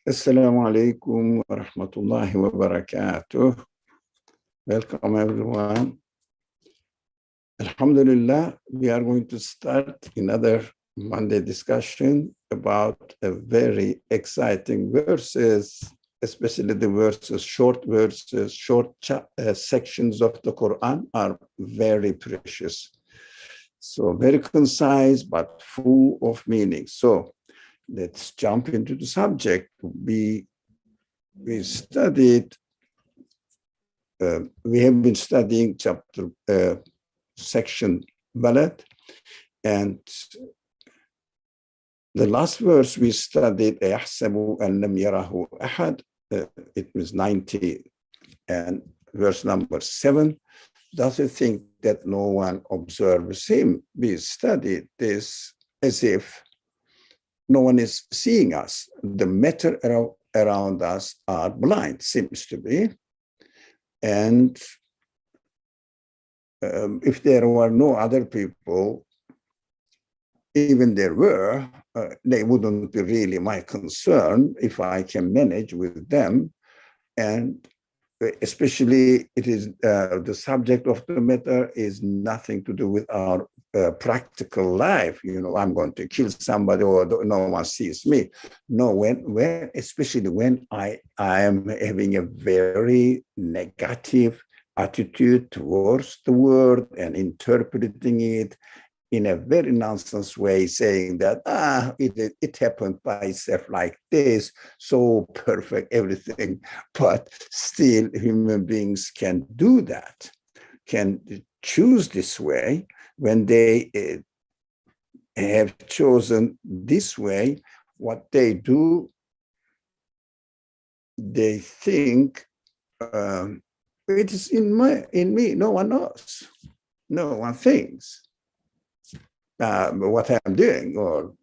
Assalamu alaikum wa rahmatullahi wa barakatuh. Welcome everyone. Alhamdulillah, we are going to start another Monday discussion about a very exciting verses, especially the verses, short sections of the Quran are very precious. So very concise, but full of meaning. So let's jump into the subject. We studied, we have been studying chapter section Balad, and the last verse we studied, يَحْسَبُ أَنْ لَمْ يَرَهُ أَحَدٌ, it was 90, and verse number 7, does it think that no one observes him? We studied this as if no one is seeing us. The matter around us are blind, seems to be. And if there were no other people, even there were, they wouldn't be really my concern if I can manage with them. And especially it is the subject of the matter is nothing to do with our practical life. You know, I'm going to kill somebody or no one sees me. No, when especially when I am having a very negative attitude towards the world and interpreting it in a very nonsense way, saying that, it happened by itself like this, so perfect, everything. But still, human beings can do that, can choose this way. When they have chosen this way, what they do, they think, it is in me, no one knows, no one thinks what I'm doing, or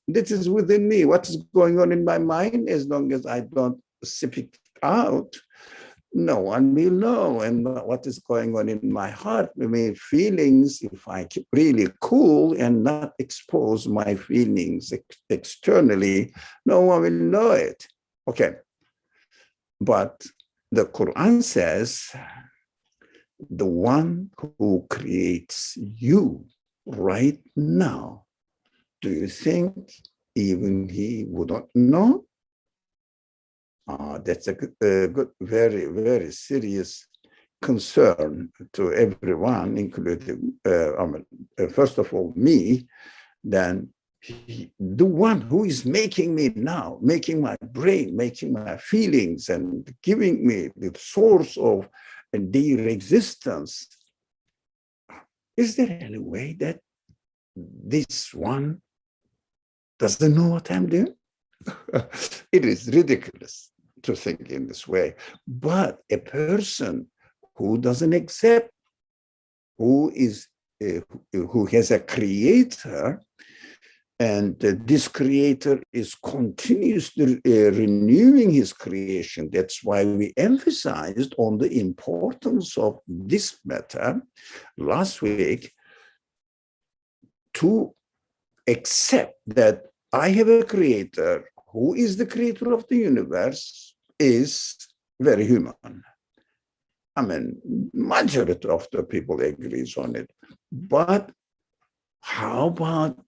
this is within me, what is going on in my mind. As long as I don't speak out, no one will know. And what is going on in my heart, I mean, feelings, if I keep really cool and not expose my feelings externally, no one will know it. Okay. But the Quran says, the one who creates you right now, do you think even he wouldn't know? That's a good, very, very serious concern to everyone, including, first of all, me. Then the one who is making me now, making my brain, making my feelings, and giving me the source of their existence. Is there any way that this one doesn't know what I'm doing? It is ridiculous to think in this way. But a person who doesn't accept, who has a creator, and this creator is continuously renewing his creation. That's why we emphasized on the importance of this matter last week, to accept that I have a creator who is the creator of the universe is very human. I mean, majority of the people agrees on it. But how about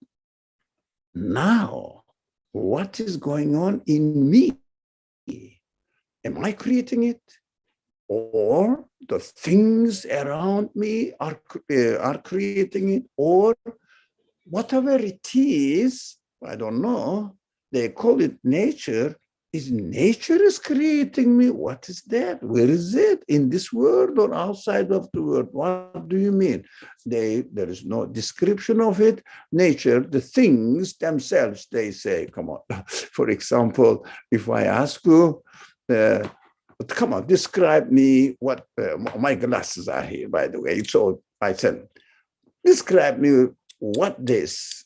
now? What is going on in me? Am I creating it? Or the things around me are creating it? Or whatever it is, I don't know, they call it nature. Is nature is creating me? What is that? Where is it? In this world or outside of the world? What do you mean? There is no description of it. Nature, the things themselves, they say, come on. For example, if I ask you, come on, describe me what, my glasses are here, by the way. So I said, describe me what these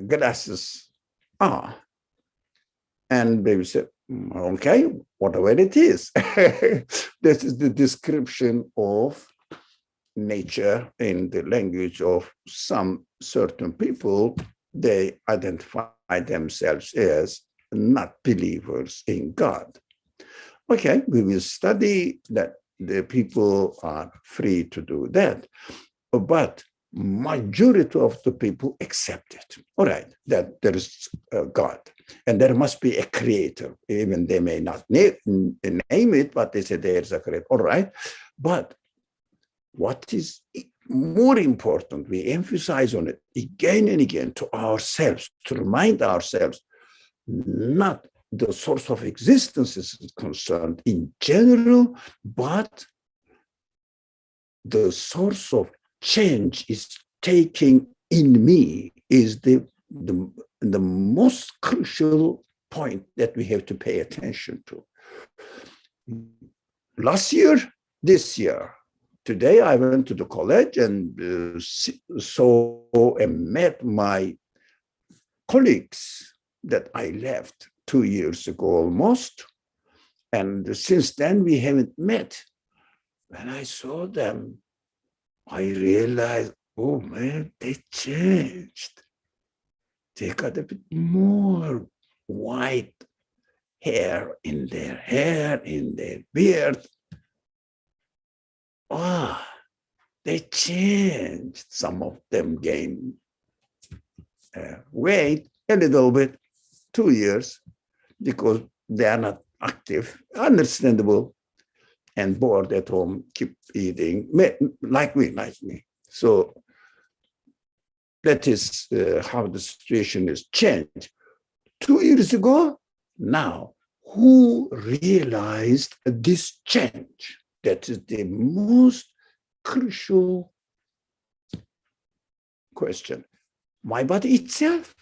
glasses are. And baby said, okay, whatever it is. This is the description of nature in the language of some certain people. They identify themselves as not believers in God. Okay, we will study that the people are free to do that, but majority of the people accept it. All right, that there is a God, and there must be a creator. Even they may not name it, but they say there's a creator. All right, but what is more important, we emphasize on it again and again to ourselves, to remind ourselves, not the source of existence is concerned in general, but the source of change is taking in me is the most crucial point that we have to pay attention to. Last year, this year, today I went to the college and saw and met my colleagues that I left 2 years ago almost. And since then we haven't met. When I saw them, I realized, oh man, they changed. They got a bit more white hair, in their beard. They changed. Some of them gained weight a little bit, 2 years, because they are not active, understandable, and bored at home, keep eating, like me. So that is how the situation is changed. 2 years ago, now, who realized this change? That is the most crucial question. My body itself,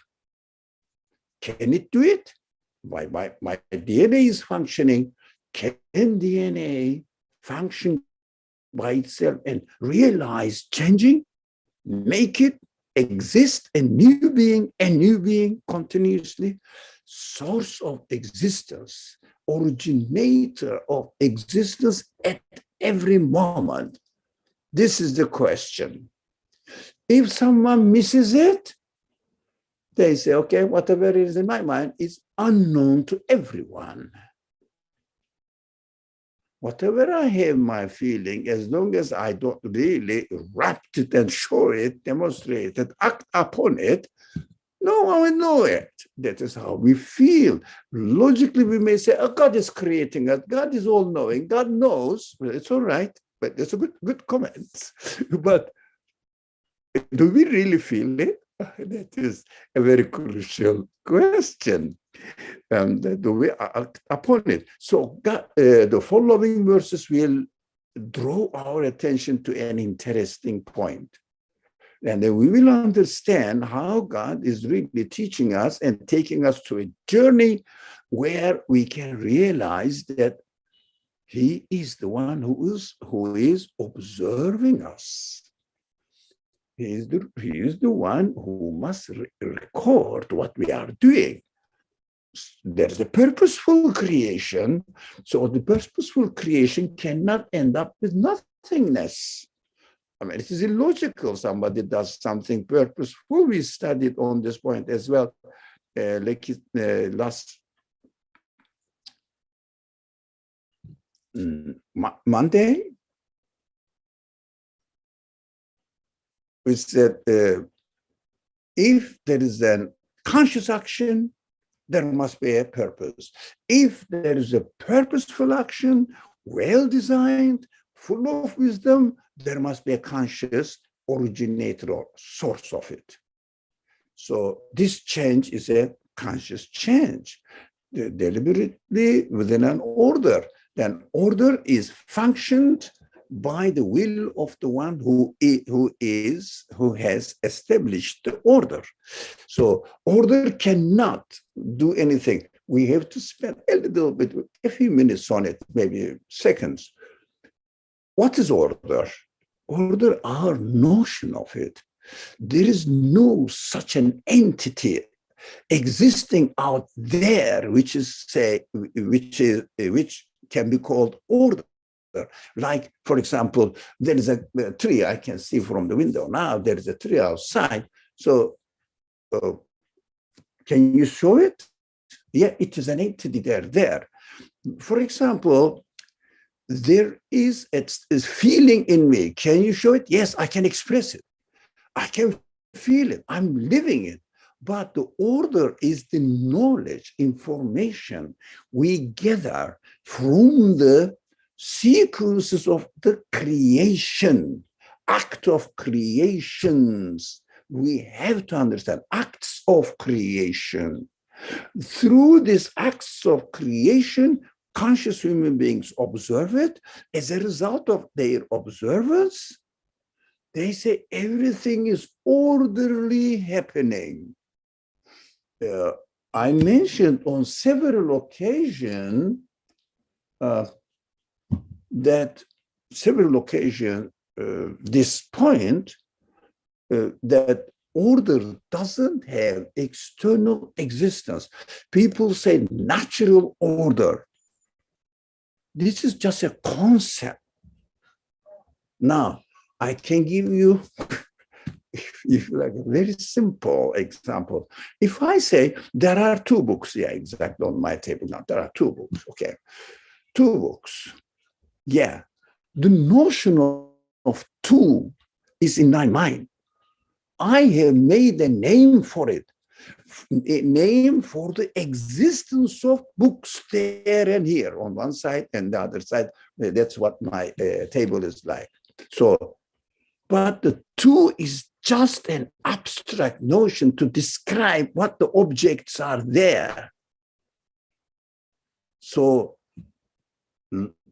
can it do it? My DNA is functioning. Can DNA function by itself and realize changing, make it exist, a new being continuously, source of existence, originator of existence at every moment? This is the question. If someone misses it, they say, okay, whatever is in my mind is unknown to everyone. Whatever I have my feeling, as long as I don't really wrap it and show it, demonstrate it, act upon it, no one will know it. That is how we feel. Logically, we may say, oh, God is creating us. God is all-knowing. God knows. Well, it's all right, but it's a good comment. But do we really feel it? That is a very crucial question. Do we act upon it? So God, the following verses will draw our attention to an interesting point. And then we will understand how God is really teaching us and taking us to a journey where we can realize that He is the one who is observing us. He is the one who must record what we are doing. There's a purposeful creation. So the purposeful creation cannot end up with nothingness. I mean, it is illogical. Somebody does something purposeful. We studied on this point as well, last Monday. We said if there is a conscious action, there must be a purpose. If there is a purposeful action, well-designed, full of wisdom, there must be a conscious originator or source of it. So this change is a conscious change, deliberately within an order. Then order is functioned by the will of the one who has established the order. So order cannot do anything. We have to spend a little bit, a few minutes on it, maybe seconds. What is order? Order, our notion of it. There is no such an entity existing out there, which can be called order. Like, for example, there is a tree I can see from the window now. There is a tree outside. So can you show it? Yeah, it is an entity there. For example, there is a feeling in me. Can you show it? Yes, I can express it. I can feel it. I'm living it. But the order is the knowledge, information we gather from the sequences of the creation, act of creations. We have to understand acts of creation. Through these acts of creation, conscious human beings observe it. As a result of their observance, they say everything is orderly happening. I mentioned on several occasions this point that order doesn't have external existence. People say natural order. This is just a concept. Now, I can give you, if you like, a very simple example. If I say there are two books, yeah, exactly on my table now, there are two books, okay, two books. Yeah, the notion of two is in my mind. I have made a name for it, a name for the existence of books there and here on one side and the other side. That's what my table is like. So, but the two is just an abstract notion to describe what the objects are there. So,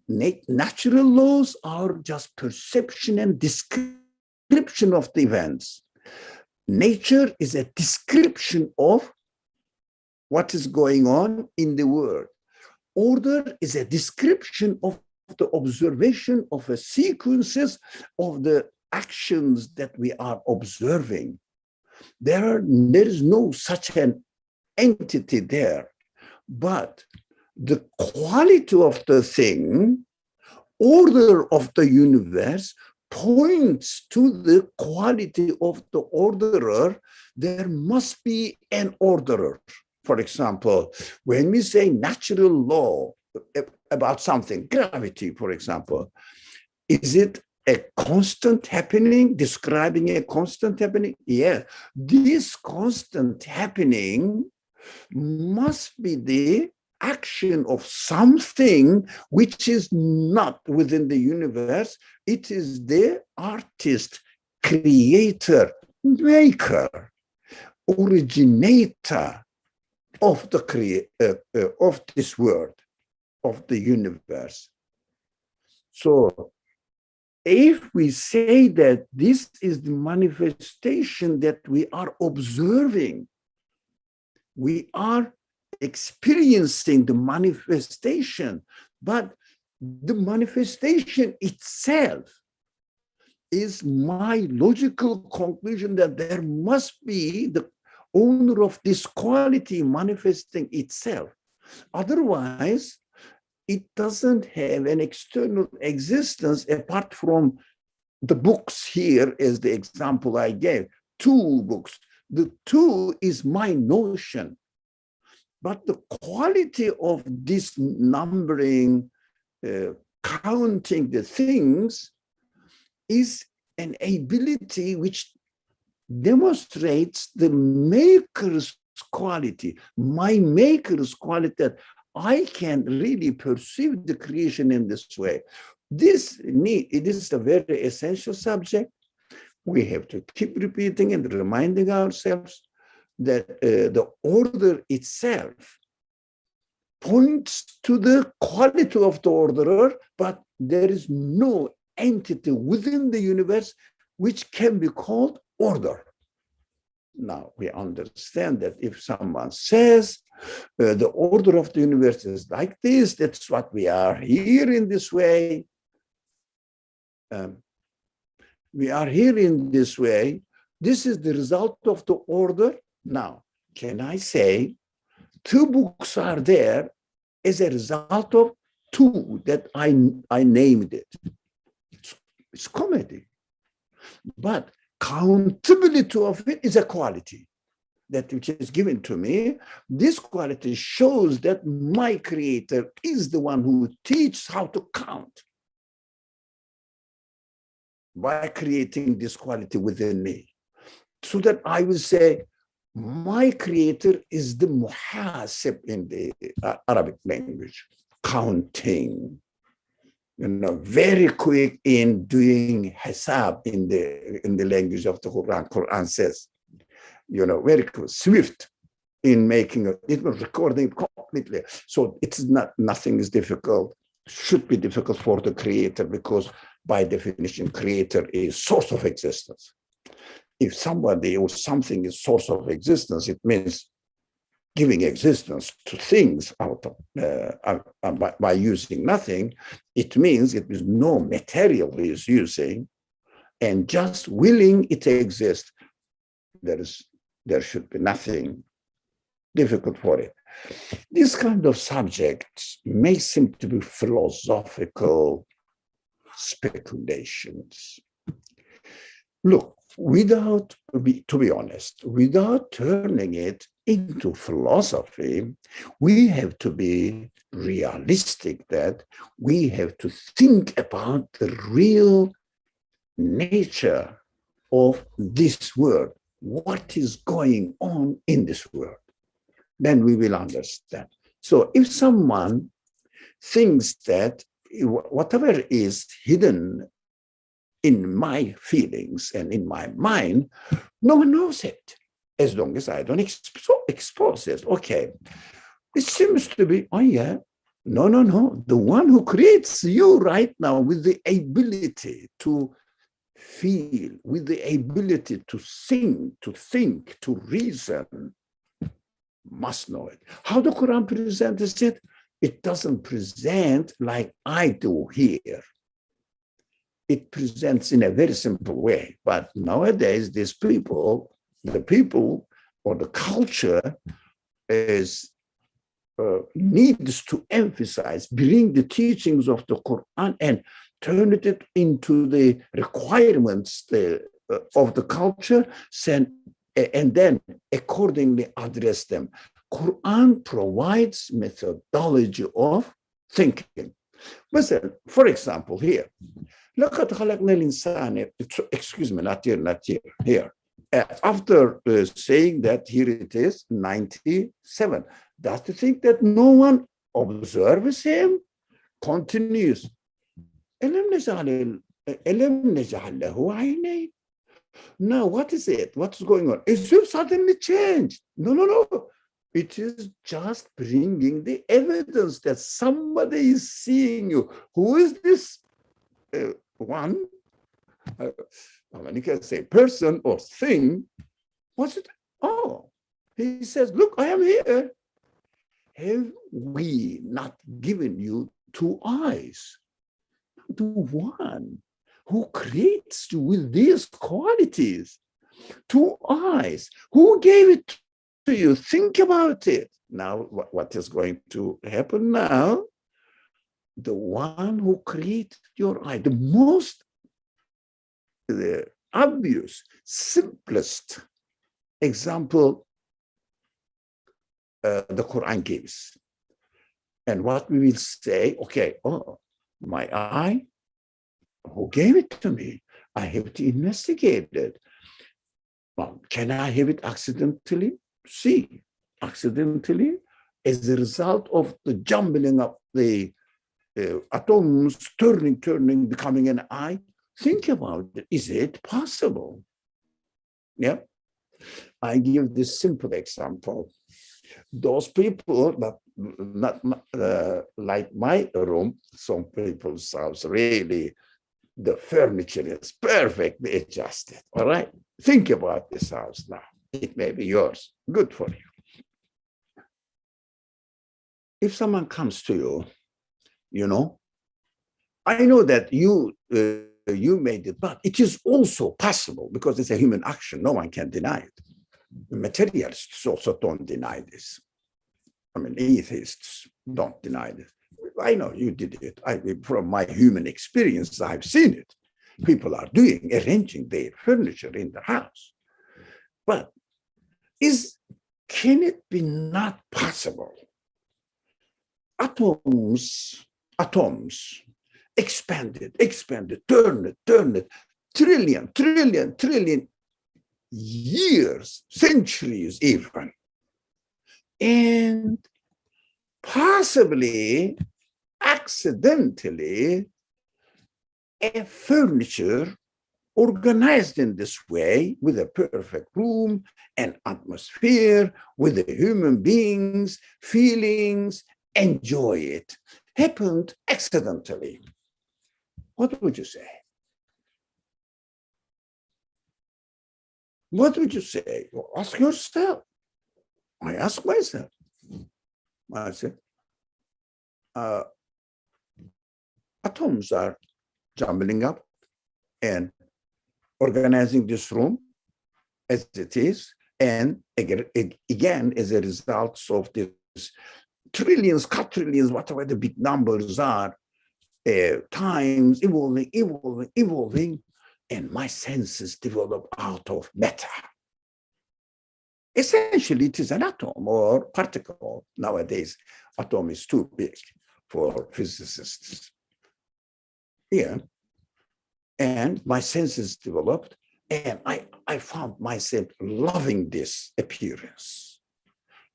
natural laws are just perception and description of the events. Nature is a description of what is going on in the world. Order is a description of the observation of a sequences of the actions that we are observing. There is no such an entity there, but the quality of the thing, order of the universe, points to the quality of the orderer. There must be an orderer. For example, when we say natural law about something, gravity, for example, is it a constant happening, describing a constant happening? Yes. This constant happening must be the action of something which is not within the universe. It is the artist, creator, maker, originator of the of this world, of the universe. So if we say that this is the manifestation that we are observing, we are experiencing the manifestation, but the manifestation itself is my logical conclusion that there must be the owner of this quality manifesting itself. Otherwise, it doesn't have an external existence apart from the books here as the example I gave, two books. The two is my notion. But the quality of this numbering, counting the things, is an ability which demonstrates the maker's quality, my maker's quality, that I can really perceive the creation in this way. It is a very essential subject. We have to keep repeating and reminding ourselves that the order itself points to the quality of the orderer, but there is no entity within the universe which can be called order. Now, we understand that if someone says the order of the universe is like this, that's what we are here in this way. We are here in this way. This is the result of the order. Now, can I say two books are there as a result of two that I named it? It's comedy. But countability of it is a quality. that which is given to me, this quality shows that my creator is the one who teaches how to count by creating this quality within me. So that I will say, my creator is the muhasib in the Arabic language, counting, very quick in doing hisab in the language of the Quran. Quran says, very quick, swift in making it, recording completely. So it's nothing is difficult, should be difficult for the creator, because by definition, creator is source of existence. If somebody or something is source of existence, it means giving existence to things out of by using nothing. It means it is no material he is using, and just willing it to exist. There should be nothing difficult for it. These kind of subjects may seem to be philosophical speculations. Look, to be honest, without turning it into philosophy, we have to be realistic, that we have to think about the real nature of this world. What is going on in this world? Then we will understand. So if someone thinks that whatever is hidden in my feelings and in my mind, no one knows it, as long as I don't expose it. Okay, it seems to be, oh yeah, no. The one who creates you right now with the ability to feel, with the ability to sing, to think, to reason, must know it. How the Quran presents it? It doesn't present like I do here. It presents in a very simple way. But nowadays, the people or the culture needs to emphasize, bring the teachings of the Quran and turn it into the requirements of the culture, and then accordingly address them. Quran provides methodology of thinking. Listen, for example, here, لقد خلقنا الإنسان, excuse me, not here. After saying that, here it is, 97. Does he think that no one observes him? Continues. ألم نجعل له عينين. Now, what is it? What's going on? It will suddenly change. No. It is just bringing the evidence that somebody is seeing you. Who is this one? You can say person or thing. What's it? Oh, he says, look, I am here. Have we not given you two eyes? To one who creates you with these qualities. Two eyes. Who gave it to you? Think about it. Now, what is going to happen now? The one who created your eye, the most obvious, simplest example the Quran gives. And what we will say, okay, my eye, who gave it to me? I have to investigate it. Well, can I have it accidentally? See, accidentally, as a result of the jumbling of the atoms, turning, becoming an eye. Think about it. Is it possible? Yeah. I give this simple example. Those people that not like my room, some people's house, really, the furniture is perfectly adjusted. All right. Think about this house now. It may be yours. Good for you. If someone comes to you, I know that you made it, but it is also possible because it's a human action. No one can deny it. The materialists also don't deny this. I mean, atheists don't deny this. I know you did it. From my human experience, I've seen it. People are arranging their furniture in the house. But is can it be not possible? Atoms expanded, turn it, trillion years, centuries even. And possibly, accidentally, a furniture organized in this way with a perfect room and atmosphere, with the human beings, feelings, enjoy it, happened accidentally. What would you say? What would you say? Well, ask yourself. I ask myself. I say, atoms are jumbling up and organizing this room as it is, and again, as a result of this trillions, quadrillions, whatever the big numbers are, times evolving, and my senses develop out of matter. Essentially, it is an atom or particle. Nowadays, atom is too big for physicists. Yeah. And my senses developed, and I found myself loving this appearance.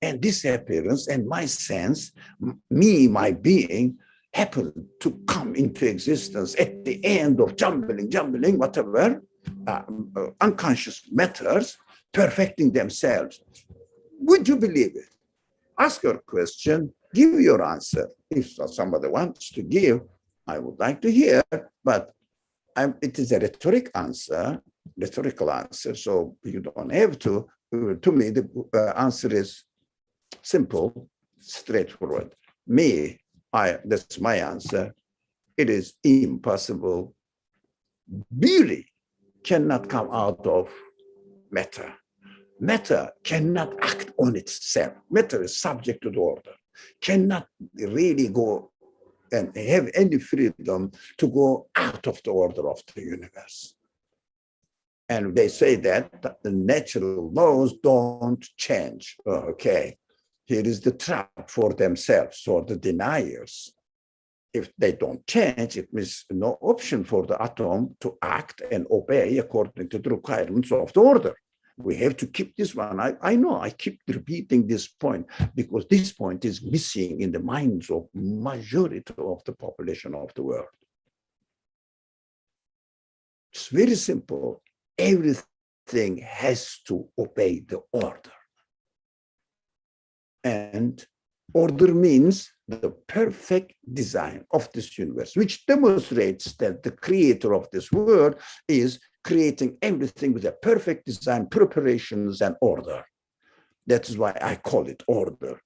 And this appearance and my sense, me, my being, happened to come into existence at the end of jumbling, whatever, unconscious matters, perfecting themselves. Would you believe it? Ask your question, give your answer. If somebody wants to give, I would like to hear, but it is a rhetorical answer, so you don't have to. To me, the answer is simple, straightforward. That's my answer. It is impossible. Beauty cannot come out of matter. Matter cannot act on itself. Matter is subject to the order, cannot really go and have any freedom to go out of the order of the universe. And they say that the natural laws don't change. Okay, here is the trap for themselves, or the deniers. If they don't change, it means no option for the atom to act and obey according to the requirements of the order. We have to keep this one. I know I keep repeating this point because this point is missing in the minds of majority of the population of the world. It's very simple. Everything has to obey the order. And order means the perfect design of this universe, which demonstrates that the creator of this world is creating everything with a perfect design, preparations, and order. That is why I call it order.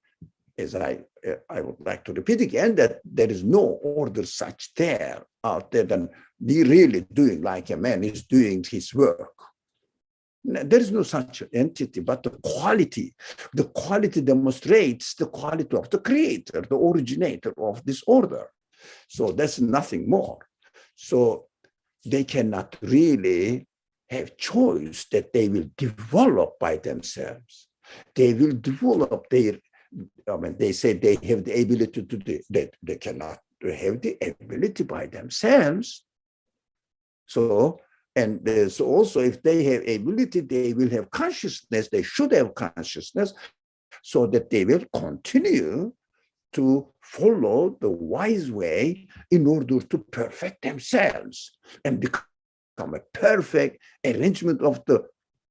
As I would like to repeat again, that there is no order such there out there than be really doing like a man is doing his work. There is no such entity, but the quality demonstrates the quality of the creator, the originator of this order. So that's nothing more. So they cannot really have choice that they will develop by themselves. They will develop they say they have the ability to do that. They cannot have the ability by themselves. So also if they have ability, they will have consciousness. They should have consciousness so that they will continue to follow the wise way in order to perfect themselves and become a perfect arrangement of the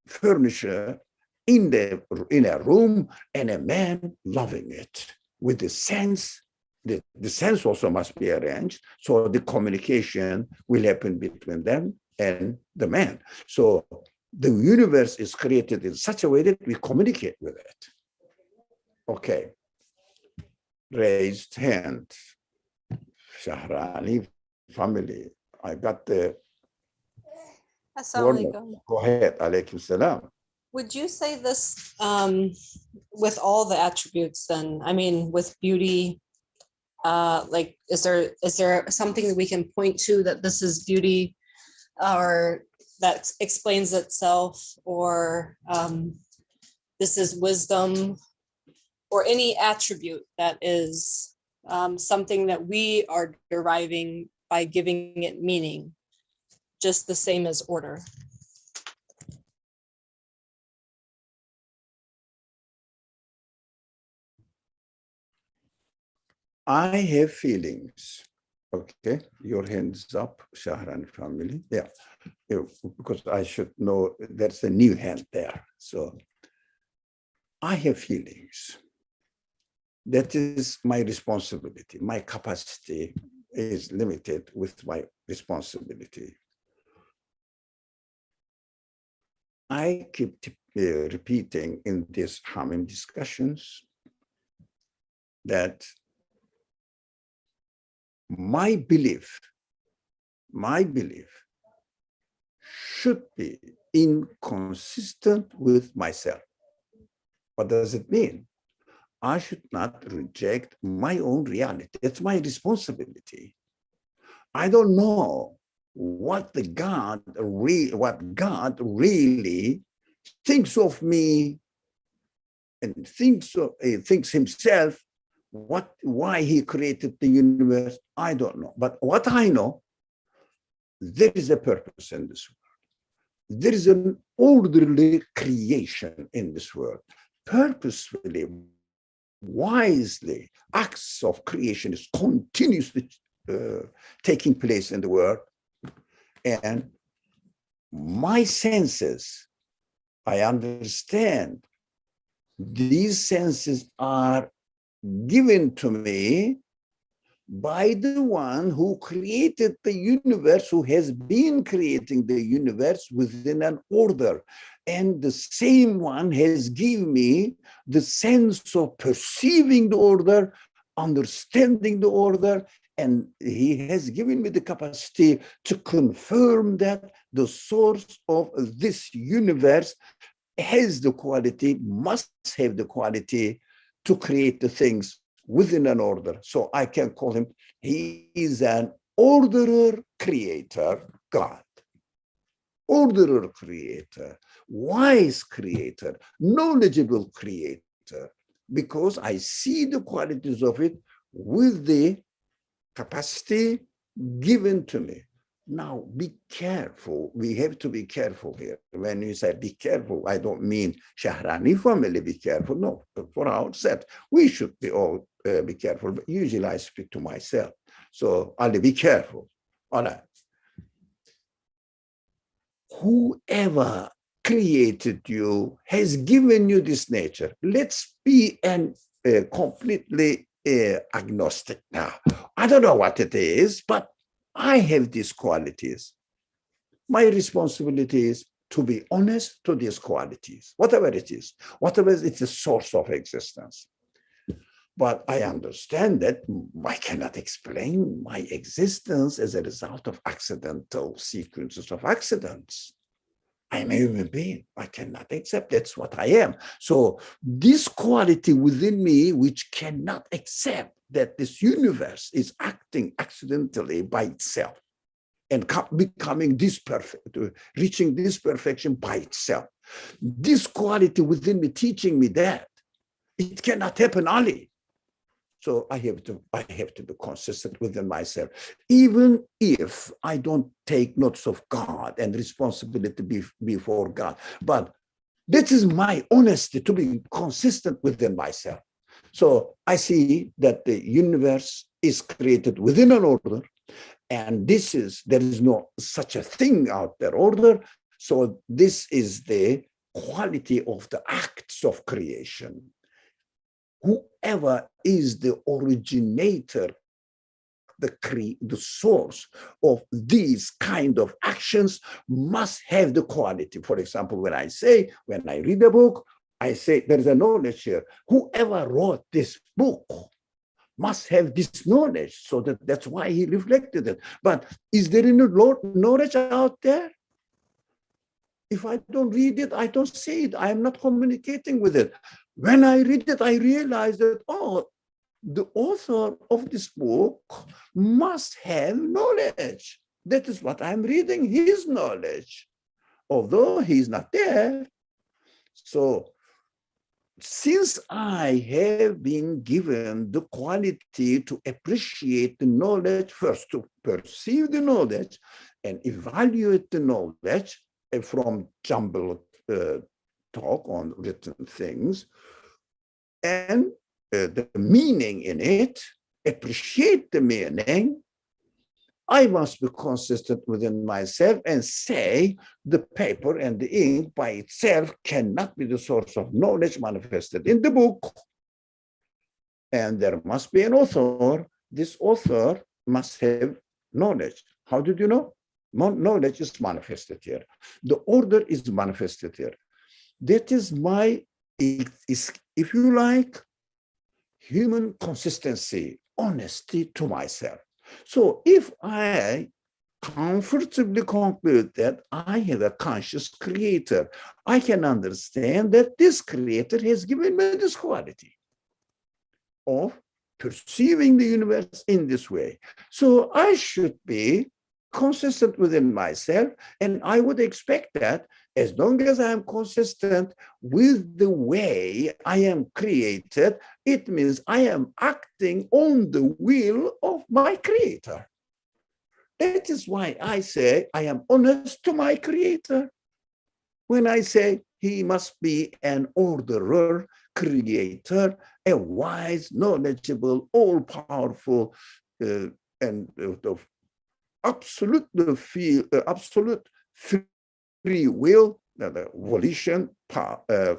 furniture in a room, and a man loving it with the sense. The sense also must be arranged, so the communication will happen between them and the man. So the universe is created in such a way that we communicate with it. Okay. Raised hand. Shahrani family. I got the Assalamualaikum. Go ahead. Alaikum salam. Would you say this with all the attributes then? I mean, with beauty, like is there something that we can point to that this is beauty, or that explains itself, or this is wisdom, or any attribute that is something that we are deriving by giving it meaning, just the same as order. I have feelings. Okay, your hands up, Shahran family. Yeah, because I should know there's a new hand there. So I have feelings. That is my responsibility. My capacity is limited with my responsibility. I keep repeating in these Hamim discussions that my belief should be inconsistent with myself. What does it mean? I should not reject my own reality. It's my responsibility. I don't know what God really thinks of me and thinks himself, why he created the universe. I don't know. But what I know, there is a purpose in this world. There is an orderly creation in this world. Purposefully, wisely, acts of creation is continuously taking place in the world. And my senses, I understand, these senses are given to me by the one who created the universe, who has been creating the universe within an order. And the same one has given me the sense of perceiving the order, understanding the order, and he has given me the capacity to confirm that the source of this universe has the quality, must have the quality to create the things within an order. So I can call him, he is an orderer creator, God. Orderer creator, wise creator, knowledgeable creator, because I see the qualities of it with the capacity given to me. Now, be careful. We have to be careful here. When you say be careful, I don't mean Shahrani family be careful. No, for ourselves, we should be all be careful. But usually I speak to myself. So Ali, be careful. All right. Whoever created you has given you this nature. Let's be completely agnostic now. I don't know what it is, but I have these qualities. My responsibility is to be honest to these qualities, whatever it is, whatever it's the source of existence. But I understand that I cannot explain my existence as a result of accidental sequences of accidents. I am a human being. I cannot accept that's what I am. So this quality within me, which cannot accept that this universe is acting accidentally by itself and becoming this perfect, reaching this perfection by itself. This quality within me teaching me that it cannot happen only. So I have to be consistent within myself, even if I don't take notes of God and responsibility before God. But this is my honesty to be consistent within myself. So I see that the universe is created within an order, and there is no such a thing out there, order. So this is the quality of the acts of creation. Whoever is the originator, the source of these kind of actions must have the quality. For example, when I read a book, I say there is a knowledge here. Whoever wrote this book must have this knowledge, so that's why he reflected it. But is there any knowledge out there? If I don't read it, I don't see it. I am not communicating with it. When I read it, I realize that, oh, the author of this book must have knowledge. That is what I'm reading, his knowledge, although he's not there. So since I have been given the quality to appreciate the knowledge, first to perceive the knowledge and evaluate the knowledge from jumbled talk on written things, and the meaning in it, appreciate the meaning, I must be consistent within myself and say the paper and the ink by itself cannot be the source of knowledge manifested in the book. And there must be an author. This author must have knowledge. How did you know? Knowledge is manifested here. The order is manifested here. That is my, if you like, human consistency, honesty to myself. So if I comfortably conclude that I have a conscious creator, I can understand that this creator has given me this quality of perceiving the universe in this way. So I should be consistent within myself, and I would expect that as long as I am consistent with the way I am created, it means I am acting on the will of my creator. That is why I say I am honest to my creator. When I say he must be an orderer, creator, a wise, knowledgeable, all-powerful, and absolute free will, the volition,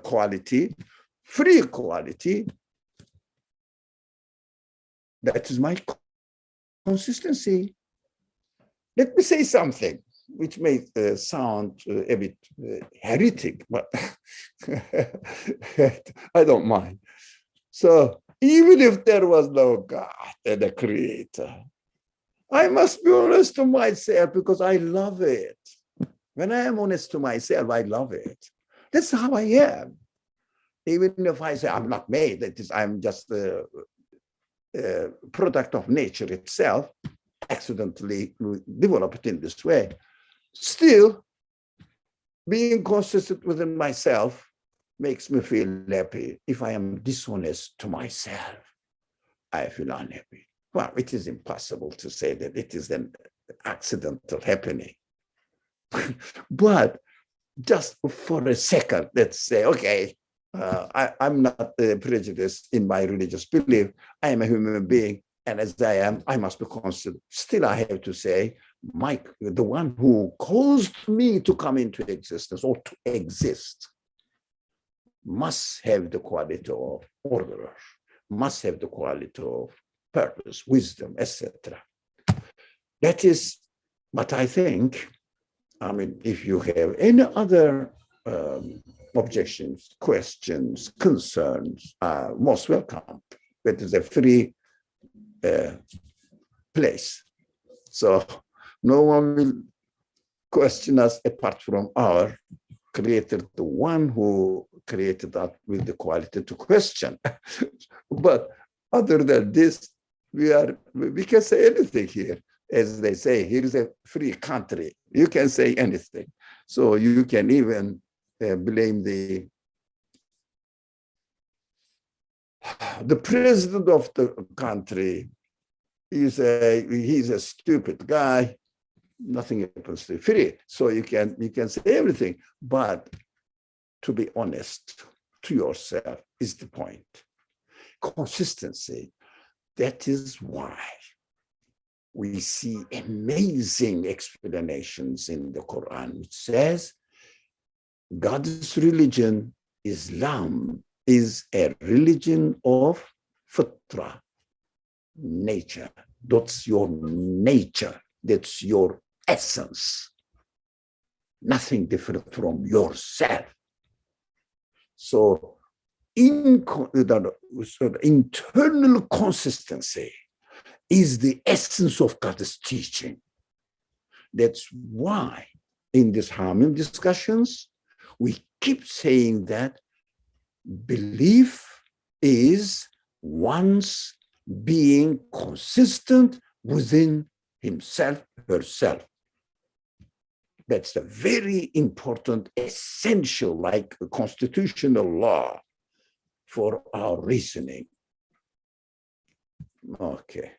quality, free quality. That is my consistency. Let me say something which may sound a bit heretic, but I don't mind. So even if there was no God and a creator, I must be honest to myself because I love it. When I am honest to myself, I love it. That's how I am. Even if I say I'm not made, that is, I'm just a product of nature itself, accidentally developed in this way. Still, being consistent within myself makes me feel happy. If I am dishonest to myself, I feel unhappy. Well, it is impossible to say that it is an accidental happening. But just for a second, let's say, okay, I'm not prejudiced in my religious belief. I am a human being, and as I am, I must be constant. Still, I have to say, Mike, the one who caused me to come into existence or to exist, must have the quality of orderer, must have the quality of purpose, wisdom, etc. That is what I think. I mean, if you have any other objections, questions, concerns, are most welcome. It is a free place. So no one will question us apart from our creator, the one who created us with the quality to question. But other than this, we can say anything here. As they say, here is a free country. You can say anything. So you can even blame the president of the country. He's a stupid guy. Nothing happens to free. So you can say everything. But to be honest to yourself is the point. Consistency. That is why we see amazing explanations in the Qur'an, which says God's religion, Islam, is a religion of fitra, nature. That's your nature. That's your essence. Nothing different from yourself. So internal consistency is the essence of God's teaching. That's why in these harmony discussions, we keep saying that belief is one's being consistent within himself, herself. That's a very important, essential, like a constitutional law. for our reasoning. Okay.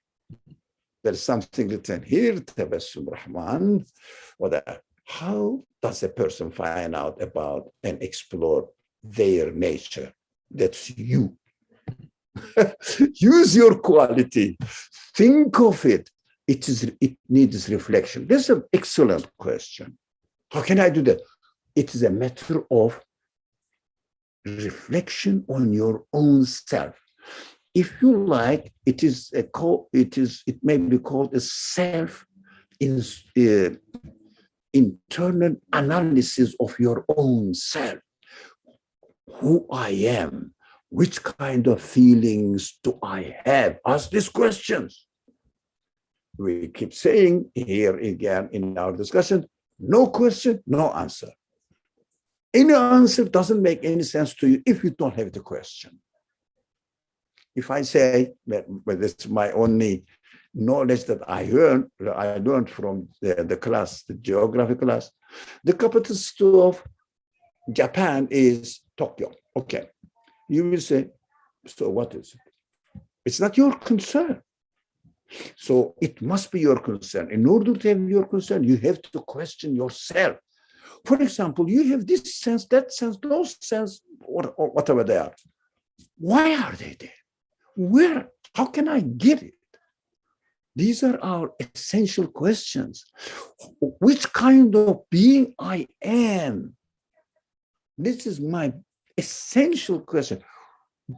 There's something written here, Tabassum Rahman. How does a person find out about and explore their nature? That's you. Use your quality. Think of it. It needs reflection. This is an excellent question. How can I do that? It is a matter of reflection on your own self. If you like, it may be called a internal analysis of your own self. Who I am, which kind of feelings do I have? Ask these questions. We keep saying here again in our discussion, no question, no answer. Any answer doesn't make any sense to you if you don't have the question. If I say, but it's my only knowledge that I learned from the class, the geography class, the capital city of Japan is Tokyo. Okay. You will say, so what is it? It's not your concern. So it must be your concern. In order to have your concern, you have to question yourself. For example, you have this sense, that sense, those sense, or whatever they are. Why are they there? Where? How can I get it? These are our essential questions. Which kind of being I am? This is my essential question.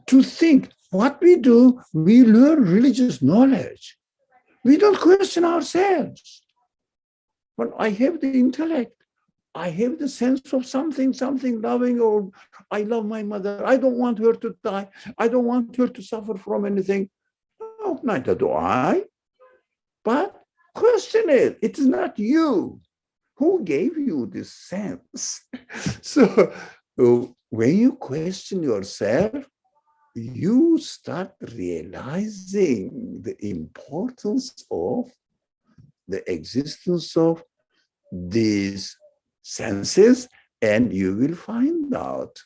To think what we do, we learn religious knowledge. We don't question ourselves. But I have the intellect. I have the sense of something loving, or I love my mother. I don't want her to die. I don't want her to suffer from anything. No, neither do I. But question it. It is not you. Who gave you this sense? So when you question yourself, you start realizing the importance of the existence of these senses, and you will find out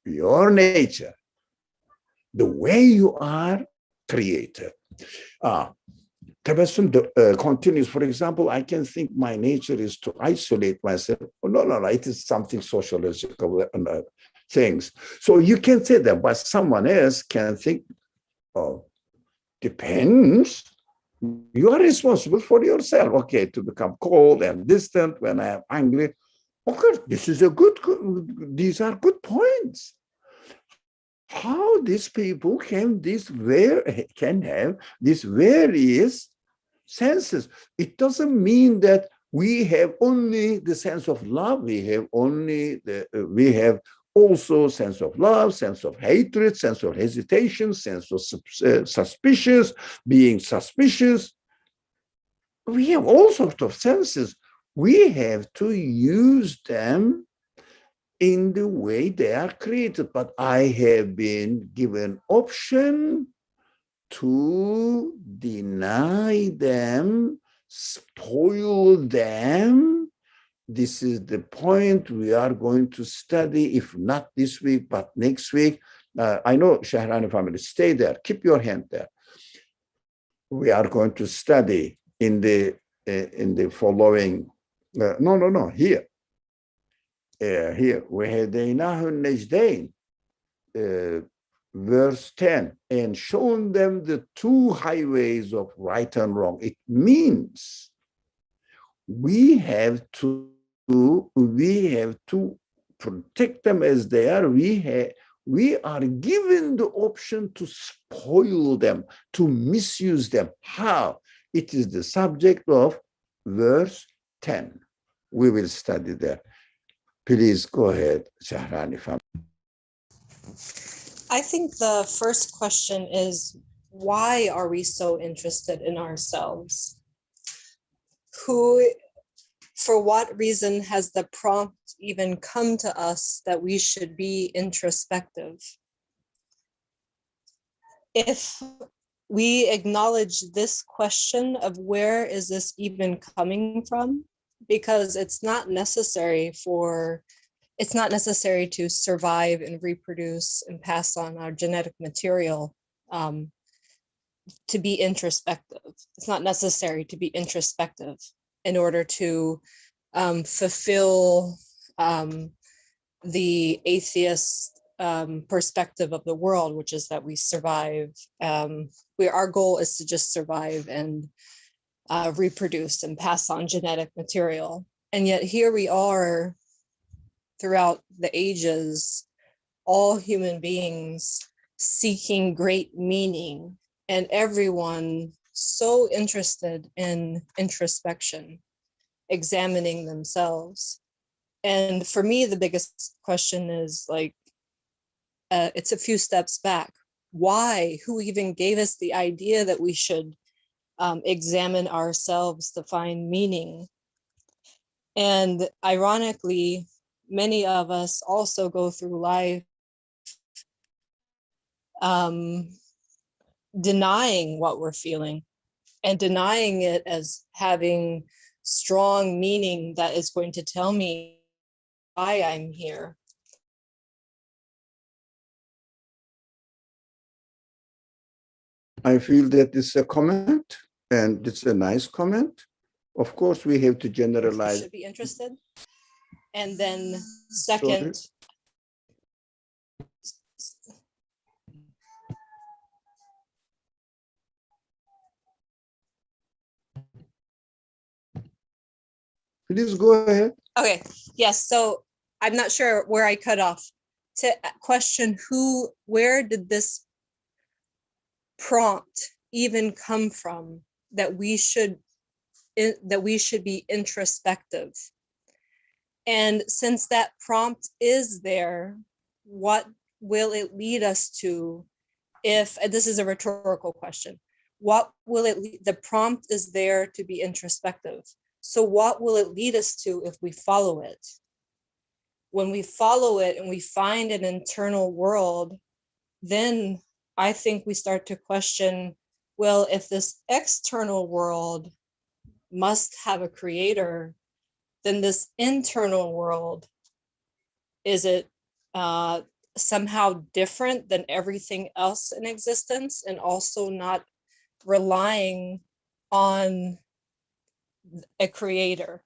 your nature, the way you are created. Tabassum continues. For example, I can think my nature is to isolate myself. Oh, no, it is something sociological things. So you can say that, but someone else can think, oh, depends. You are responsible for yourself. Okay, to become cold and distant when I am angry. Okay, these are good points. How these people can have these various senses. It doesn't mean that we have only the sense of love. We have also sense of love, sense of hatred, sense of hesitation, sense of suspicious, being suspicious. We have all sorts of senses. We have to use them in the way they are created. But I have been given option to deny them, spoil them. This is the point we are going to study, if not this week, but next week. I know, Shahrani family, stay there. Keep your hand there. We are going to study in the following. Here. Here we have the Najdain, verse 10, and shown them the two highways of right and wrong. It means we have to protect them as they are. We are given the option to spoil them, to misuse them. How? It is the subject of verse 10. We will study that. Please go ahead, Shahrani family. I think the first question is, why are we so interested in ourselves? For what reason has the prompt even come to us that we should be introspective? If we acknowledge this question of where is this even coming from, because it's not necessary for it's not necessary to survive and reproduce and pass on our genetic material to be introspective. It's not necessary to be introspective in order to fulfill the atheist perspective of the world, which is that we survive. Our goal is to just survive and reproduce and pass on genetic material. And yet here we are throughout the ages, all human beings seeking great meaning, and everyone so interested in introspection, examining themselves. And for me, the biggest question is like, it's a few steps back. Why? Who even gave us the idea that we should examine ourselves to find meaning? And ironically, many of us also go through life denying what we're feeling and denying it as having strong meaning that is going to tell me why I'm here. I feel that it's a comment, and it's a nice comment. Of course, we have to generalize. Should be interested. And then second, Please go ahead. okay, yes, so I'm not sure where I cut off. To question where did this prompt even come from that we should be introspective? And since that prompt is there, what will it lead us to? If this is a rhetorical question, what will it lead? The prompt is there to be introspective. So what will it lead us to if we follow it? When we follow it and we find an internal world, then I think we start to question, well, if this external world must have a creator, then this internal world, is it somehow different than everything else in existence, and also not relying on a creator?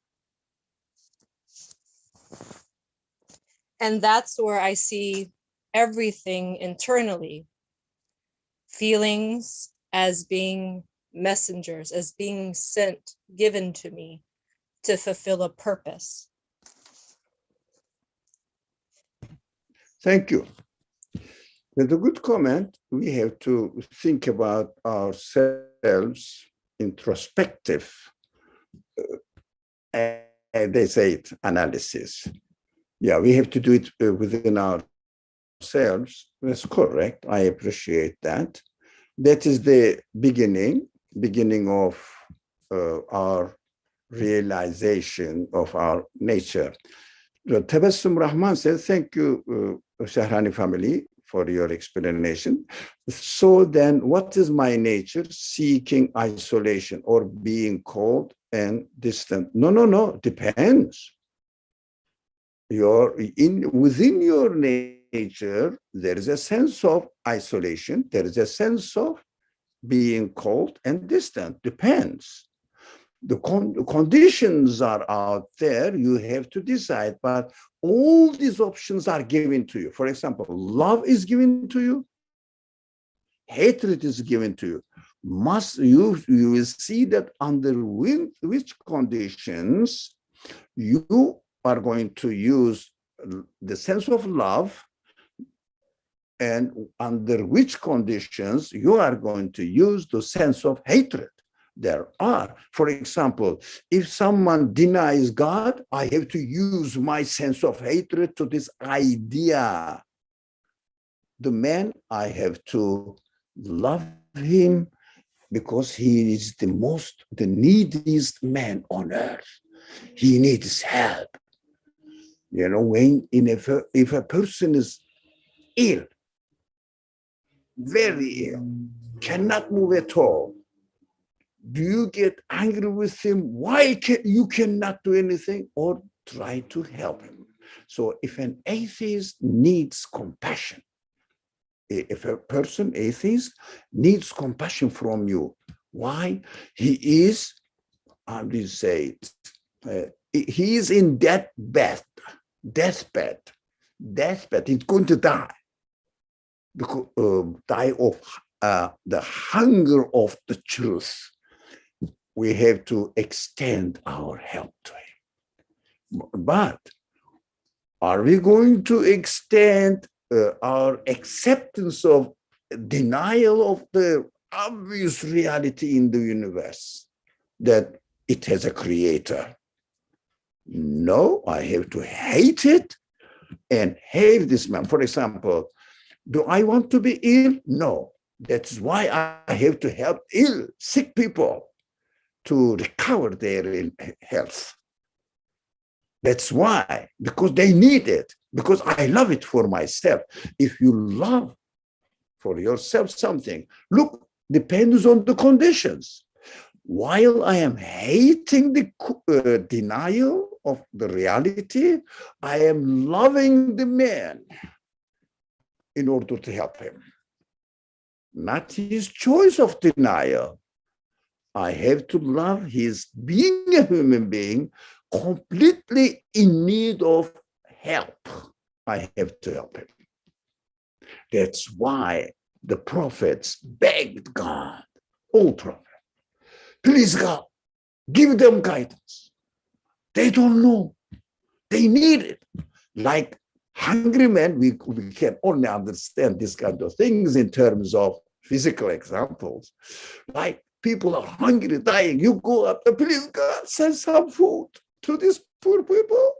And that's where I see everything internally, feelings as being messengers, as being sent, given to me to fulfill a purpose. Thank you. That's a good comment. We have to think about ourselves introspective, they say it, analysis. Yeah, we have to do it within ourselves. That's correct. I appreciate that. That is the beginning of our realization of our nature. Tabassum Rahman says, thank you, Shahrani family, for your explanation. So then, what is my nature? Seeking isolation or being cold and distant? No, depends. Within your nature, there is a sense of isolation. There is a sense of being cold and distant. Depends. The conditions are out there. You have to decide, but all these options are given to you. For example, love is given to you. Hatred is given to you. You will see that under which conditions you are going to use the sense of love, and under which conditions you are going to use the sense of hatred. There are, for example, if someone denies God, I have to use my sense of hatred to this idea. The man, I have to love him because he is the neediest man on earth. He needs help. You know, if a person is ill, very ill, cannot move at all, do you get angry with him? Why you cannot do anything? Or try to help him? So if an atheist needs compassion, if a person, atheist, needs compassion from you, why? He is, how do you say, he is in deathbed. He's going to die. Because, die of the hunger of the truth. We have to extend our help to him. But are we going to extend our acceptance of denial of the obvious reality in the universe, that it has a creator? No, I have to hate it and hate this man. For example, do I want to be ill? No. That's why I have to help ill, sick people to recover their health. That's why, because they need it, because I love it for myself. If you love for yourself something, look, depends on the conditions. While I am hating the denial of the reality, I am loving the man in order to help him. Not his choice of denial. I have to love his being a human being, completely in need of help. I have to help him. That's why the prophets begged God, all prophets, please God, give them guidance. They don't know. They need it. Like hungry men, we can only understand this kind of things in terms of physical examples. Like people are hungry, dying. You go up, please God, send some food to these poor people.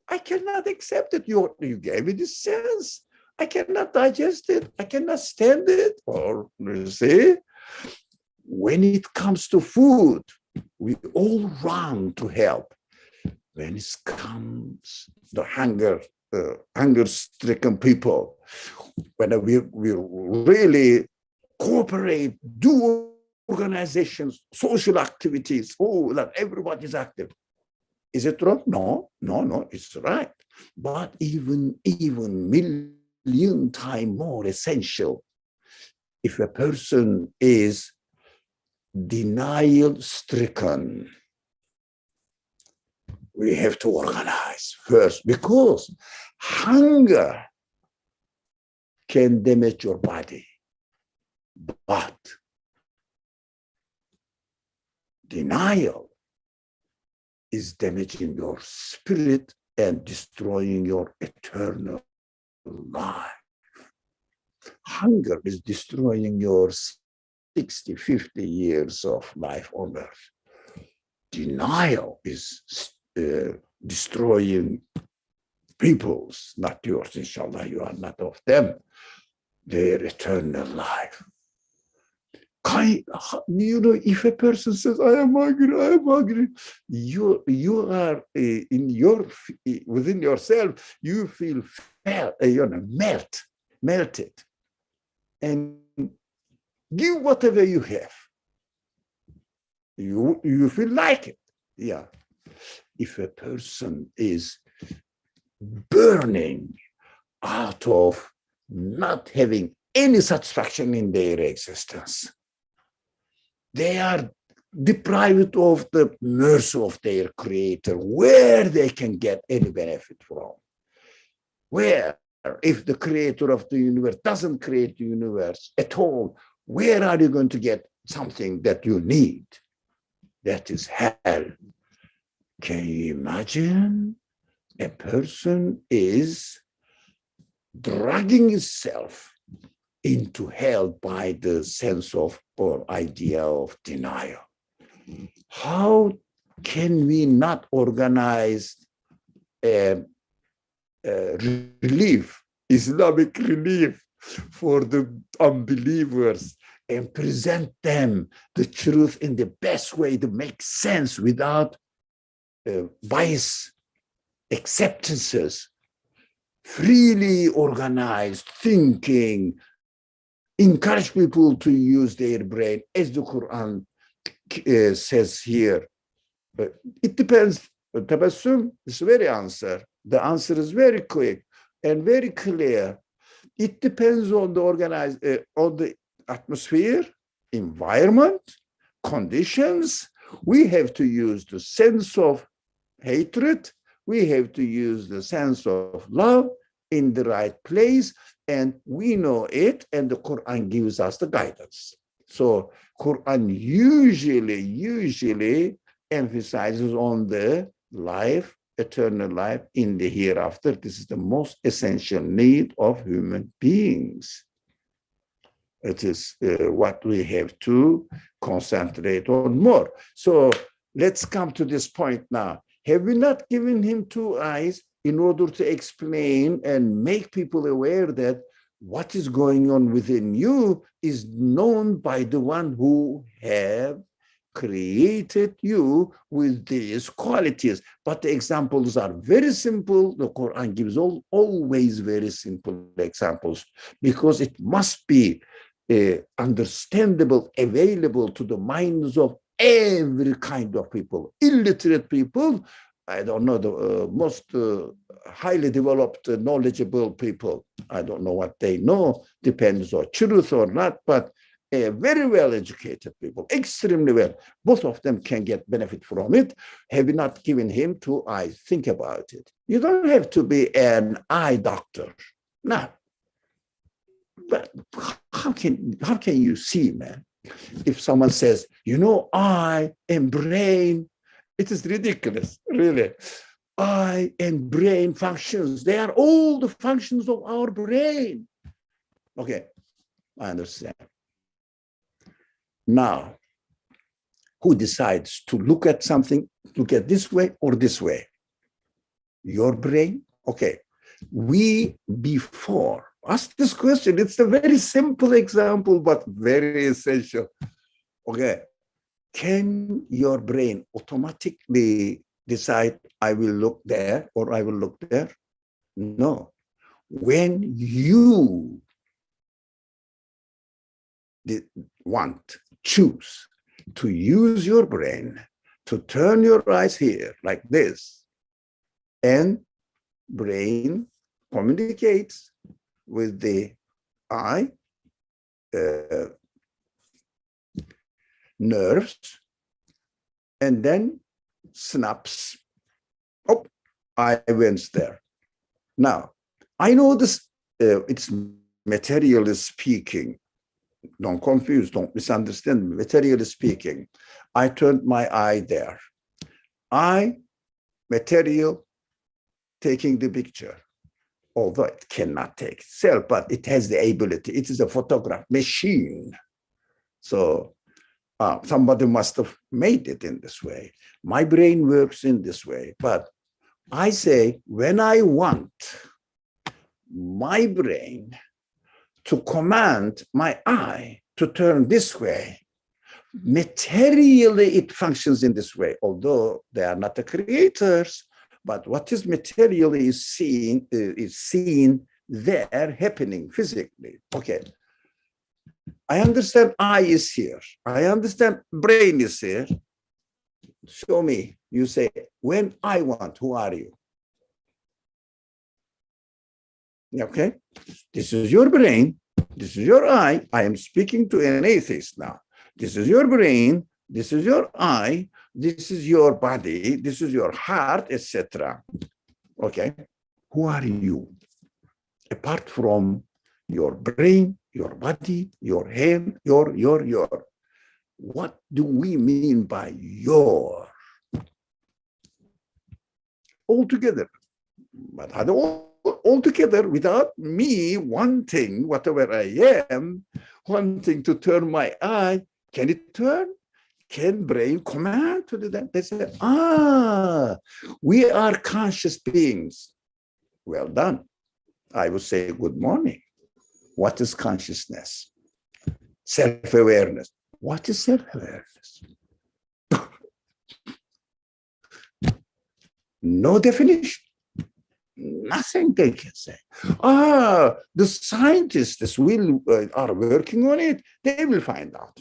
I cannot accept it. You gave me this sense. I cannot digest it. I cannot stand it. Or you see, when it comes to food, we all run to help. When it comes the hunger-stricken people, when we really cooperate, do organizations, social activities, that everybody is active. Is it wrong? No, it's right. But even million times more essential if a person is denial-stricken. We have to organize first, because hunger can damage your body, but denial is damaging your spirit and destroying your eternal life. Hunger is destroying your 60, 50 years of life on earth. Denial is destroying people's, not yours, inshallah, you are not of them, their eternal life. If a person says, I am hungry, you are within yourself, you feel melted, and give whatever you have. You feel like it. Yeah. If a person is burning out of not having any satisfaction in their existence, they are deprived of the mercy of their creator, where they can get any benefit from. Where, if the creator of the universe doesn't create the universe at all, where are you going to get something that you need? That is hell. Can you imagine? A person is dragging itself into hell by the sense of or idea of denial. How can we not organize relief, Islamic relief for the unbelievers, and present them the truth in the best way to make sense without bias acceptances, freely organized thinking, encourage people to use their brain, as the Quran says here. It depends. Tabassum is the very answer. The answer is very quick and very clear. It depends on the on the atmosphere, environment, conditions. We have to use the sense of hatred. We have to use the sense of love in the right place, and we know it, and the Quran gives us the guidance. So Quran usually emphasizes on the life, eternal life in the hereafter. This is the most essential need of human beings. It is what we have to concentrate on more. So let's come to this point now. Have we not given him two eyes in order to explain and make people aware that what is going on within you is known by the one who have created you with these qualities? But the examples are very simple. The Quran gives always very simple examples because it must be understandable, available to the minds of every kind of people. Illiterate people, I don't know, the most highly developed, knowledgeable people, I don't know what they know, depends on truth or not, but very well-educated people, extremely well. Both of them can get benefit from it. Have you not given him two eyes? Think about it. You don't have to be an eye doctor. No. But how can you see, man? If someone says, you know, eye and brain, it is ridiculous, really. Eye and brain functions, they are all the functions of our brain. Okay, I understand. Now, who decides to look at something, look at this way or this way? Your brain? Okay. We before ask this question. It's a very simple example, but very essential. Okay. Can your brain automatically decide, I will look there or I will look there? No. When you choose to use your brain to turn your eyes here like this, and brain communicates with the eye nerves, and then snaps. Oh, I went there. Now, I know this, it's materially speaking. Don't confuse, don't misunderstand. Materially speaking, I turned my eye there. Material, taking the picture, although it cannot take itself, but it has the ability. It is a photograph machine. So somebody must have made it in this way. My brain works in this way, but I say when I want my brain to command my eye to turn this way, materially it functions in this way, although they are not the creators, but what is materially is seen there happening physically. Okay. I understand eye is here. I understand brain is here. Show me. You say, when I want, who are you? Okay. This is your brain. This is your eye. I am speaking to an atheist now. This is your brain. This is your eye. This is your body. This is your heart, etc. Okay. Who are you? Apart from your brain, your body, your hand, your. What do we mean by your? Altogether. But altogether, without me wanting whatever I am, wanting to turn my eye, can it turn? Can brain command to do that? They say, we are conscious beings. Well done. I would say, good morning. What is consciousness? Self-awareness. What is self-awareness? No definition. Nothing they can say. The scientists are working on it. They will find out.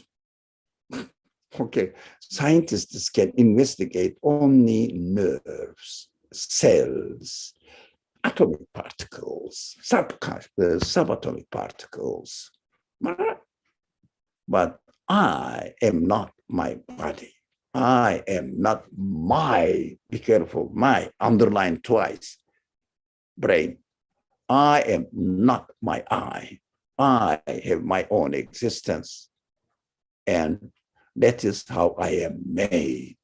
Okay, scientists can investigate only nerves, cells, atomic particles, subatomic particles. But I am not my body. I am not my, be careful, my, underline twice, brain. I am not my I. I have my own existence. And that is how I am made.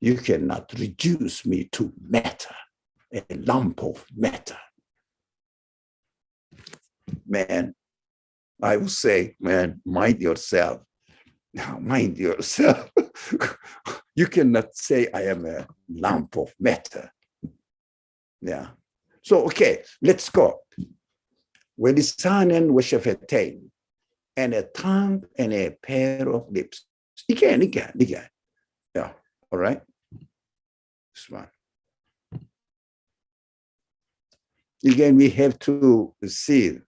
You cannot reduce me to matter, a lump of matter. Man, I would say, man, mind yourself. Now, mind yourself. You cannot say I am a lump of matter. Yeah. So, okay, let's go. وَلِسَانًا وَشَفَتَيْنِ, and a tongue and a pair of lips. Again. Yeah, all right. This one. Again, we have to see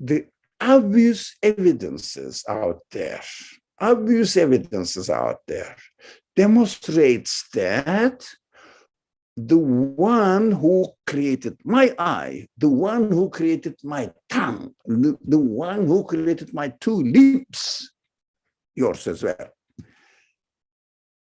the obvious evidences out there demonstrates that the one who created my eye, the one who created my tongue, the one who created my two lips, yours as well,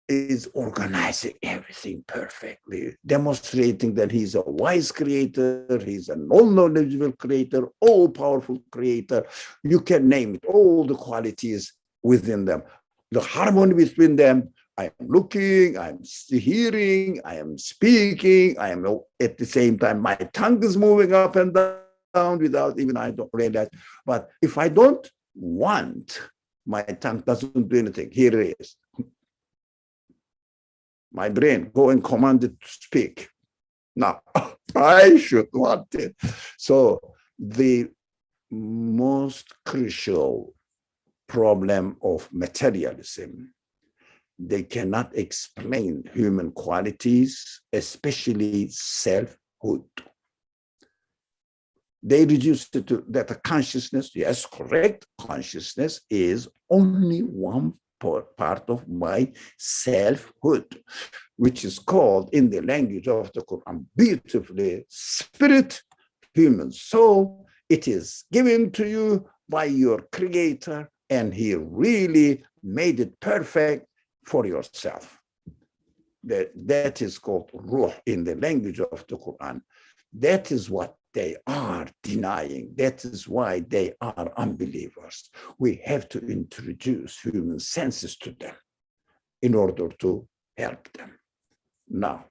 is organizing everything perfectly, demonstrating that he's a wise creator, he's an all-knowledgeable creator, all-powerful creator. You can name it, all the qualities within them, the harmony between them. I am looking, I'm hearing, I am speaking, I am at the same time, my tongue is moving up and down without even I don't realize. But if I don't want, my tongue doesn't do anything. Here it is. My brain, go and command it to speak. Now, I should want it. So the most crucial problem of materialism, they cannot explain human qualities, especially selfhood. They reduce it to that a consciousness, yes, correct, consciousness is only one part of my selfhood, which is called in the language of the Qur'an beautifully spirit, human soul. It is given to you by your creator, and he really made it perfect for yourself. That is called ruh in the language of the Quran. That is what they are denying. That is why they are unbelievers. We have to introduce human senses to them in order to help them. Now,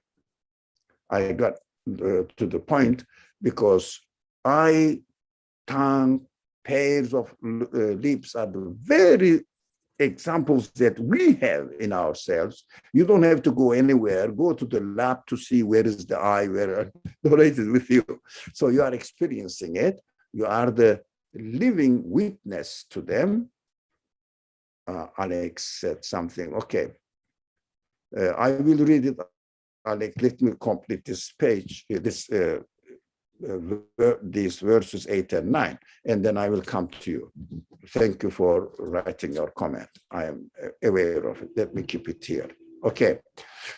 I got to the point because tongue, pairs of lips are the very examples that we have in ourselves. You don't have to go anywhere. Go to the lab to see where is the eye, where it is with you. So you are experiencing it. You are the living witness to them. Alex said something. Okay. I will read it. Alex, let me complete this page, these verses 8 and 9, and then I will come to you. Thank you for writing your comment. I am aware of it. Let me keep it here. Okay.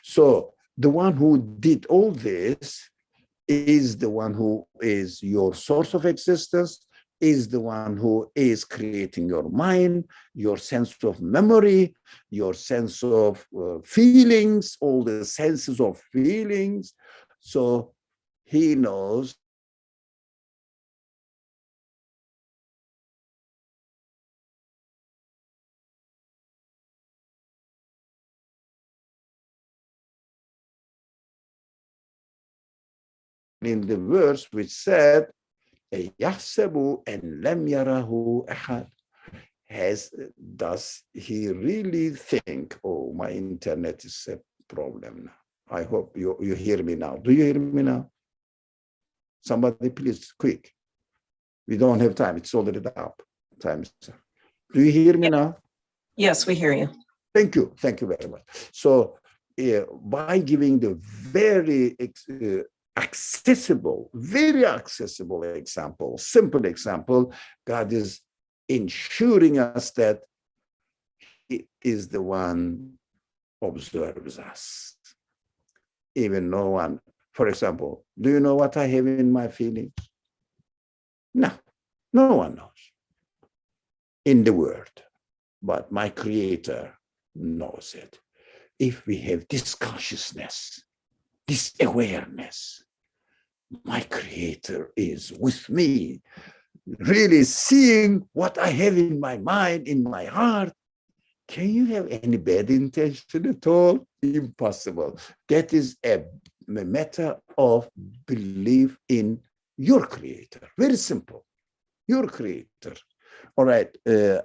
So the one who did all this is the one who is your source of existence, is the one who is creating your mind, your sense of memory, your sense of feelings, all the senses of feelings. So he knows in the verse which said, يَحْسَبُ أَنْ لَمْ يَرَهُ أَحَدٌ. Does he really think, oh, my internet is a problem now? I hope you hear me now. Do you hear me now? Somebody please, quick. We don't have time. It's already up. Time. Do you hear me now? Yes, we hear you. Thank you. Thank you very much. So by giving the very accessible, very accessible example, simple example, God is ensuring us that He is the one observes us. Even no one, for example, do you know what I have in my feelings? No, no one knows in the world, but my Creator knows it. If we have this consciousness, this awareness, my Creator is with me, really seeing what I have in my mind, in my heart. Can you have any bad intention at all? Impossible. That is a matter of belief in your Creator. Very simple. Your Creator. All right,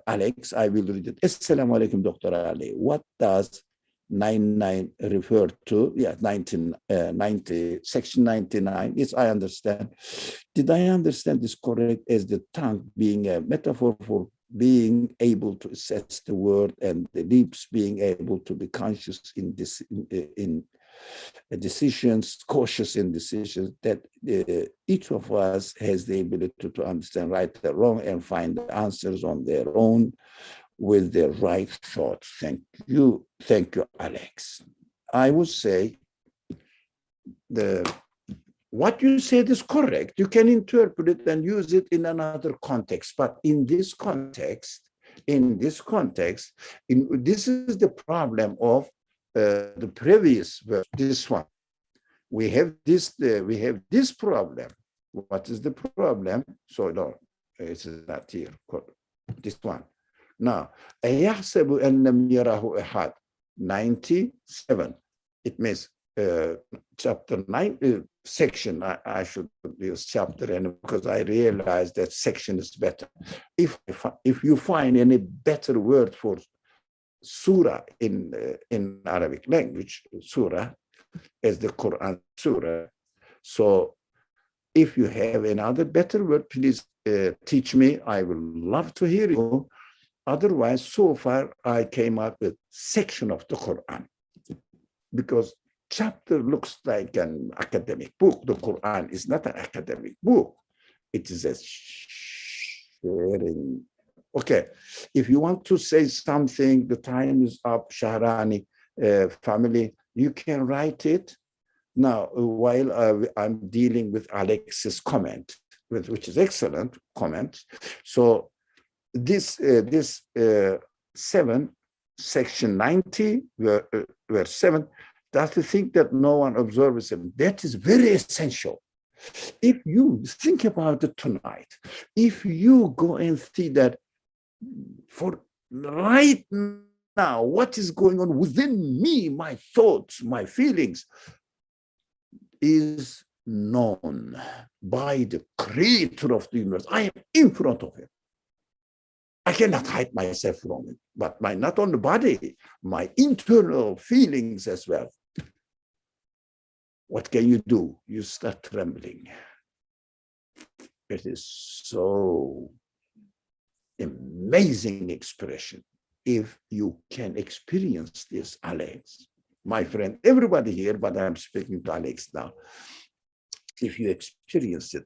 Alex, I will read it. Assalamu alaikum, Dr. Ali. What does 99 refer to? Yeah, 1990, section 99. Yes, I understand. Did I understand this correct as the tongue being a metaphor for being able to assess the world and the lips being able to be conscious in decisions, cautious in decisions, that each of us has the ability to understand right or wrong and find the answers on their own with the right thoughts. Thank you, Alex. I would say what you said is correct. You can interpret it and use it in another context, but in this context, this is the problem of the previous verse, this one. We have this problem. What is the problem? So no, it's not here. This one. Now, أَيَحْسَبُ أَنْ لَمْ يَرَهُ أَحَدٌ 97. It means chapter 9, section. I should use chapter, and because I realized that section is better. If you find any better word for surah in Arabic language, surah as the Qur'an surah. So if you have another better word, please teach me. I will love to hear you. Otherwise, so far I came up with section of the Qur'an, because chapter looks like an academic book. The Qur'an is not an academic book. It is a sharing. Okay, if you want to say something, the time is up, Shahrani family, you can write it. Now, while I'm dealing with Alex's comment, which is excellent comment. So this 7, section 90, verse 7, that's the thing that no one observes him. That is very essential. If you think about it tonight, if you go and see that for right now, what is going on within me, my thoughts, my feelings, is known by the Creator of the universe. I am in front of him. I cannot hide myself from it, but not only body, my internal feelings as well. What can you do? You start trembling. It is so amazing expression. If you can experience this, Alex, my friend, everybody here, but I'm speaking to Alex now. If you experience it,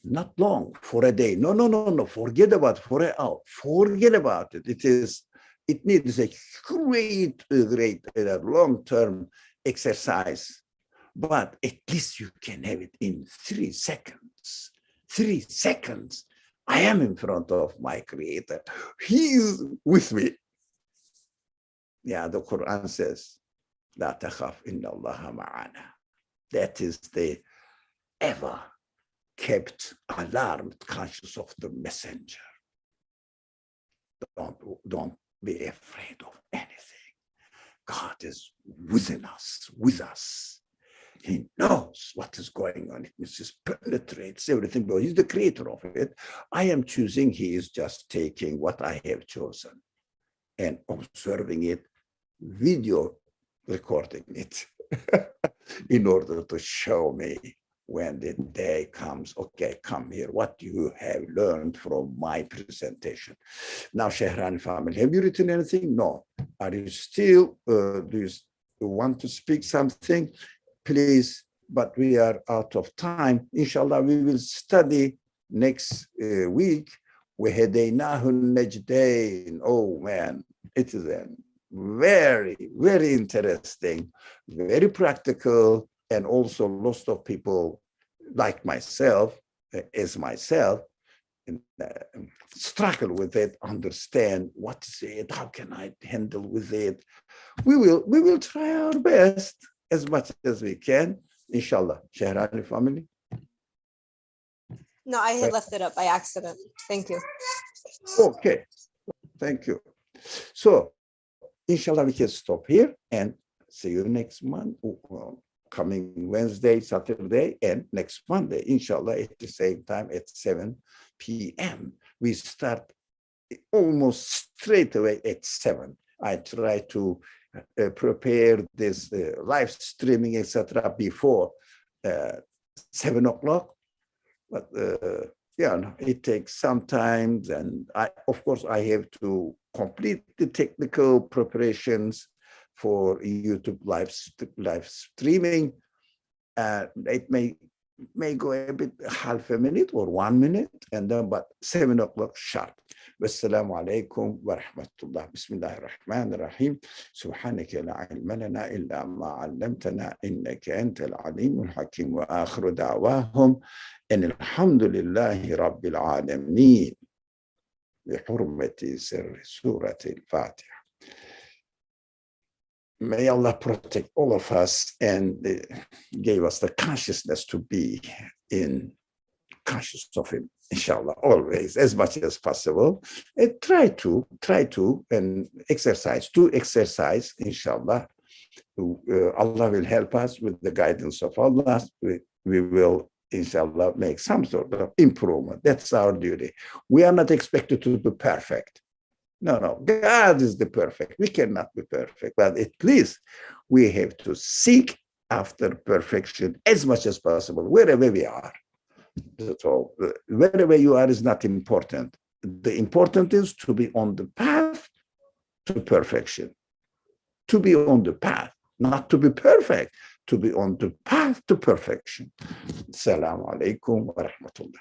not long, for a day, no, forget about it, for an hour, forget about it. It needs a great long-term exercise, but at least you can have it in 3 seconds. 3 seconds. I am in front of my Creator. He is with me. Yeah, the Quran says, "La takhaf, inna Allaha ma'ana." That is the ever kept alarmed conscious of the messenger. Don't be afraid of anything. God is within us, with us. He knows what is going on. It just penetrates everything, but he's the creator of it. I am choosing, he is just taking what I have chosen and observing it, video recording it in order to show me when the day comes, okay, come here, what you have learned from my presentation. Now, Shahran family, have you written anything? No. Are you still, do you want to speak something? Please, but we are out of time. Inshallah, we will study next week. وَهَدَيْنَاهُ النَّجْدَيْنِ. Oh man, it is very, very interesting, very practical, and also lots of people like myself, struggle with it, understand what is it, how can I handle with it. We will try our best as much as we can, inshallah. Shahrani family. No, I had left it up by accident. Thank you. Okay, thank you. So, inshallah, we can stop here and see you next month, coming Wednesday, Saturday, and next Monday, inshallah, at the same time at 7 p.m. We start almost straight away at 7. I try to prepare this live streaming, etc., before 7 o'clock. But it takes some time, and of course, I have to complete the technical preparations for YouTube live streaming. It may go a bit half a minute or 1 minute, and then but 7 o'clock sharp. Wassalamu alaikum wa rahmatullah. Bismillahir Rahmanir Rahim. Subhanaka la ilma lana illa ma 'allamtana innaka antal alimul hakim. Wa akhiru da'wahum and alhamdulillahi rabbil alameen. Bi hurmati sirri surati al-Fatiha. May Allah protect all of us and gave us the consciousness to be conscious of Him, inshallah, always, as much as possible. And try to and exercise, inshallah. Allah will help us with the guidance of Allah. We will, inshallah, make some sort of improvement. That's our duty. We are not expected to be perfect. No, God is the perfect. We cannot be perfect, but at least we have to seek after perfection as much as possible, wherever we are. So wherever you are is not important. The important is to be on the path to perfection. To be on the path, not to be perfect, to be on the path to perfection. Assalamu alaikum wa rahmatullah.